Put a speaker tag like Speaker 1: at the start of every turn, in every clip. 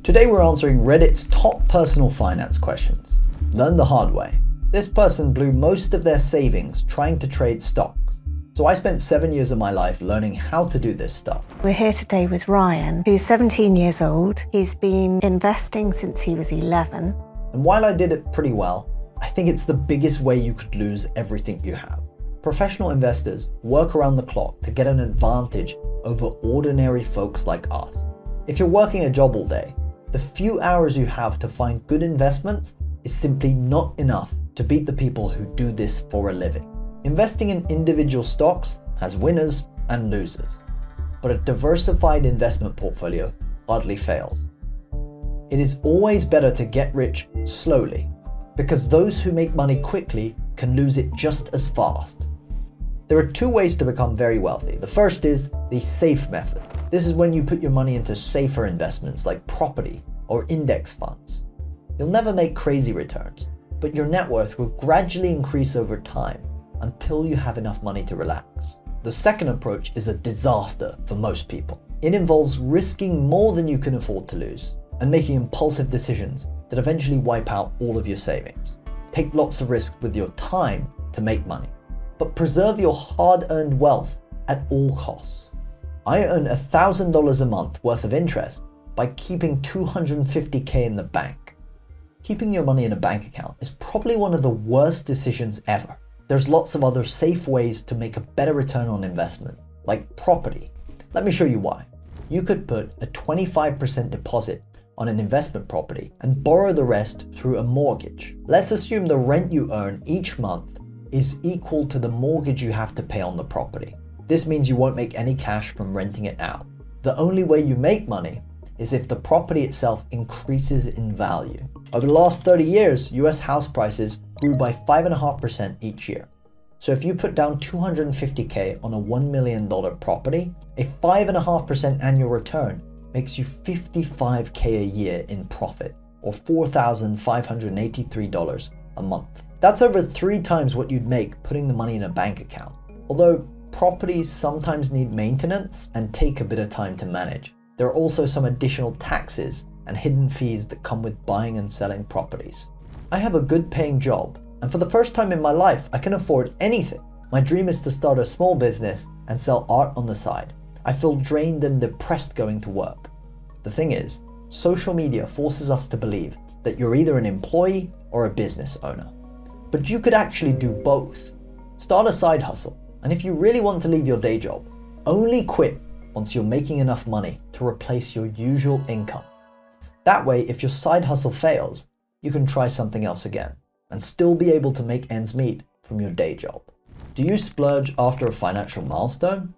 Speaker 1: Today we're answering Reddit's top personal finance questions. Learn the hard way. This person blew most of their savings trying to trade stocks. So I spent 7 years of my life learning how to do this stuff.
Speaker 2: We're here today with Ryan, who's 17 years old. He's been investing since he was 11.
Speaker 1: And while I did it pretty well, I think it's the biggest way you could lose everything you have. Professional investors work around the clock to get an advantage over ordinary folks like us. If you're working a job all day, the few hours you have to find good investments is simply not enough to beat the people who do this for a living. Investing in individual stocks has winners and losers, but a diversified investment portfolio hardly fails. It is always better to get rich slowly, because those who make money quickly can lose it just as fast. There are two ways to become very wealthy. The first is the safe method. This is when you put your money into safer investments like property or index funds. You'll never make crazy returns, but your net worth will gradually increase over time until you have enough money to relax. The second approach is a disaster for most people. It involves risking more than you can afford to lose and making impulsive decisions that eventually wipe out all of your savings. Take lots of risk with your time to make money, but preserve your hard-earned wealth at all costs. I earn $1,000 a month worth of interest by keeping $250K in the bank. Keeping your money in a bank account is probably one of the worst decisions ever. There's lots of other safe ways to make a better return on investment, like property. Let me show you why. You could put a 25% deposit on an investment property and borrow the rest through a mortgage. Let's assume the rent you earn each month is equal to the mortgage you have to pay on the property. This means you won't make any cash from renting it out. The only way you make money is if the property itself increases in value. Over the last 30 years, US house prices grew by 5.5% each year. So if you put down $250K on a $1 million property, a 5.5% annual return makes you $55K a year in profit, or $4,583 a month. That's over 3 times what you'd make putting the money in a bank account. Although properties sometimes need maintenance and take a bit of time to manage, there are also some additional taxes and hidden fees that come with buying and selling properties. I have a good paying job, and for the first time in my life, I can afford anything. My dream is to start a small business and sell art on the side. I feel drained and depressed going to work. The thing is, social media forces us to believe that you're either an employee or a business owner. But you could actually do both. Start a side hustle, and if you really want to leave your day job, only quit once you're making enough money to replace your usual income. That way, if your side hustle fails, you can try something else again and still be able to make ends meet from your day job. Do you splurge after a financial milestone?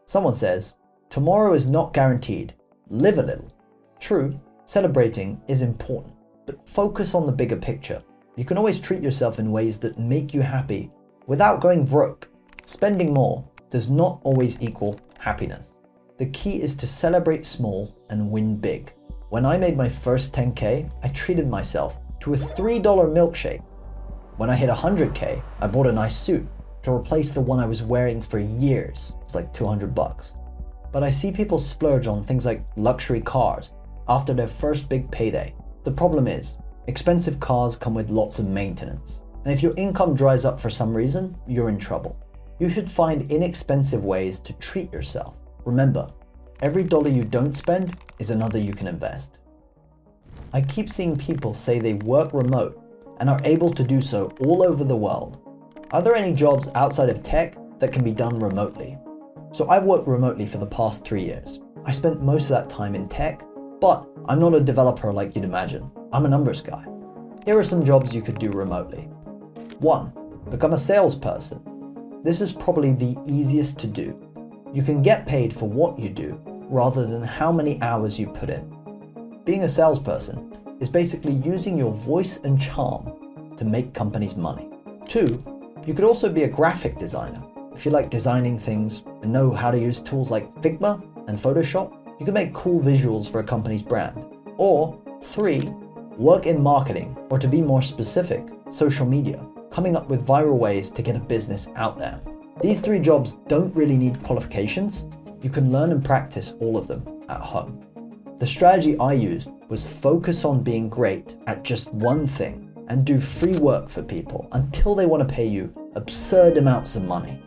Speaker 1: Someone says, tomorrow is not guaranteed. Live a little. True, celebrating is important, but focus on the bigger picture. You can always treat yourself in ways that make you happy without going broke. Spending more does not always equal happiness. The key is to celebrate small and win big. When I made my first 10K, I treated myself to a $3 milkshake. When I hit 100K, I bought a nice suit to replace the one I was wearing for years. It's like $200. But I see people splurge on things like luxury cars after their first big payday. The problem is, expensive cars come with lots of maintenance. And if your income dries up for some reason, you're in trouble. You should find inexpensive ways to treat yourself. Remember, every dollar you don't spend is another you can invest. I keep seeing people say they work remote and are able to do so all over the world. Are there any jobs outside of tech that can be done remotely? So I've worked remotely for the past 3 years. I spent most of that time in tech, but I'm not a developer like you'd imagine. I'm a numbers guy. Here are some jobs you could do remotely. 1. Become a salesperson. This is probably the easiest to do. You can get paid for what you do rather than how many hours you put in. Being a salesperson is basically using your voice and charm to make companies money. 2. You could also be a graphic designer. If you like designing things and know how to use tools like Figma and Photoshop, you can make cool visuals for a company's brand. Or 3. Work in marketing, or to be more specific, social media, coming up with viral ways to get a business out there. These 3 jobs don't really need qualifications. You can learn and practice all of them at home. The strategy I used was focus on being great at just one thing and do free work for people until they want to pay you absurd amounts of money.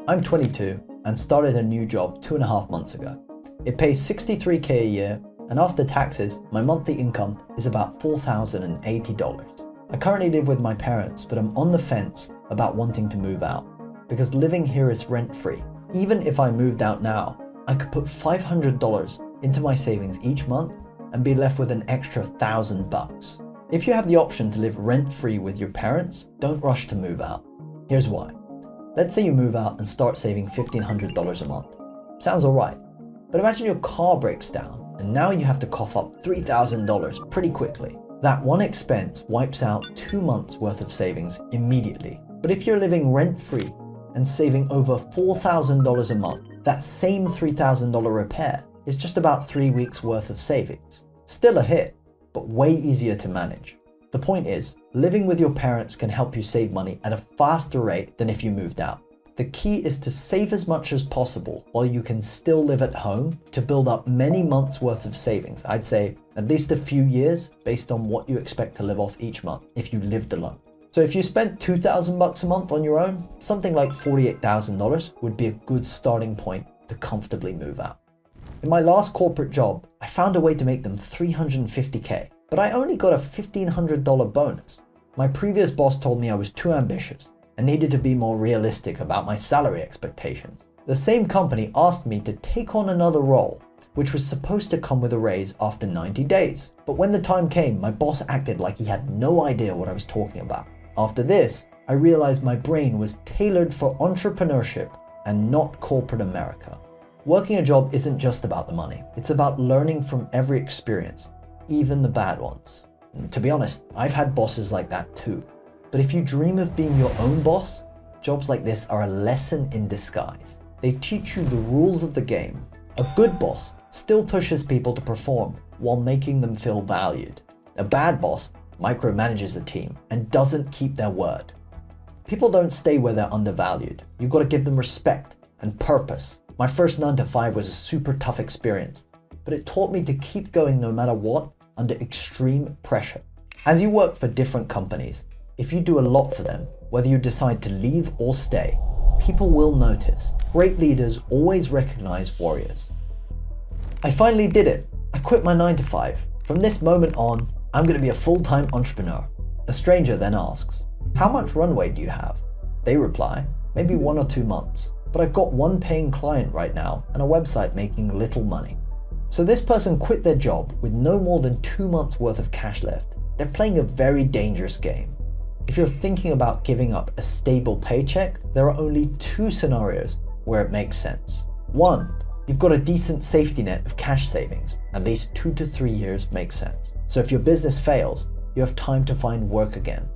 Speaker 1: I'm 22 and started a new job 2.5 months ago. It pays $63K a year, and after taxes, my monthly income is about $4,080. I currently live with my parents, but I'm on the fence about wanting to move out because living here is rent-free. Even if I moved out now, I could put $500 into my savings each month and be left with an extra $1,000. If you have the option to live rent-free with your parents, don't rush to move out. Here's why. Let's say you move out and start saving $1,500 a month. Sounds alright, but imagine your car breaks down and now you have to cough up $3,000 pretty quickly. That one expense wipes out 2 months worth of savings immediately. But if you're living rent-free and saving over $4,000 a month, that same $3,000 repair is just about 3 weeks worth of savings. Still a hit, but way easier to manage. The point is, living with your parents can help you save money at a faster rate than if you moved out. The key is to save as much as possible while you can still live at home to build up many months worth of savings. I'd say at least a few years based on what you expect to live off each month if you lived alone. So if you spent $2,000 a month on your own, something like $48,000 would be a good starting point to comfortably move out. In my last corporate job, I found a way to make them $350K, but I only got a $1,500 bonus. My previous boss told me I was too ambitious and needed to be more realistic about my salary expectations. The same company asked me to take on another role, which was supposed to come with a raise after 90 days. But when the time came, my boss acted like he had no idea what I was talking about. After this, I realized my brain was tailored for entrepreneurship and not corporate America. Working a job isn't just about the money. It's about learning from every experience, even the bad ones. And to be honest, I've had bosses like that too. But if you dream of being your own boss, jobs like this are a lesson in disguise. They teach you the rules of the game. A good boss still pushes people to perform while making them feel valued. A bad boss micromanages a team and doesn't keep their word. People don't stay where they're undervalued. You've got to give them respect and purpose. My first 9 to 5 was a super tough experience, but it taught me to keep going no matter what under extreme pressure. As you work for different companies, if you do a lot for them, whether you decide to leave or stay, people will notice. Great leaders always recognize warriors. I finally did it. I quit my 9 to 5. From this moment on, I'm going to be a full-time entrepreneur. A stranger then asks, "How much runway do you have?" They reply, "Maybe 1 or 2 months. But I've got one paying client right now and a website making little money." So this person quit their job with no more than 2 months worth of cash left. They're playing a very dangerous game. If you're thinking about giving up a stable paycheck, there are only 2 scenarios where it makes sense. 1, you've got a decent safety net of cash savings. At least 2 to 3 years makes sense. So if your business fails, you have time to find work again.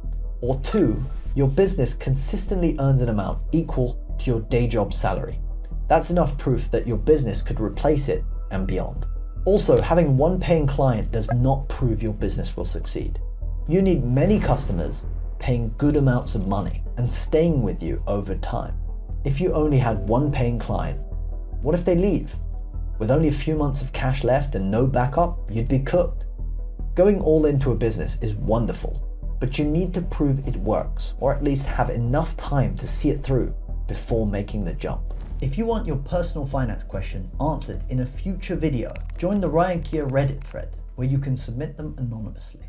Speaker 1: Or 2, your business consistently earns an amount equal to your day job salary. That's enough proof that your business could replace it and beyond. Also, having one paying client does not prove your business will succeed. You need many customers paying good amounts of money and staying with you over time. If you only had one paying client, what if they leave? With only a few months of cash left and no backup, you'd be cooked. Going all into a business is wonderful, but you need to prove it works, or at least have enough time to see it through before making the jump. If you want your personal finance question answered in a future video, join the Ryan Keir Reddit thread where you can submit them anonymously.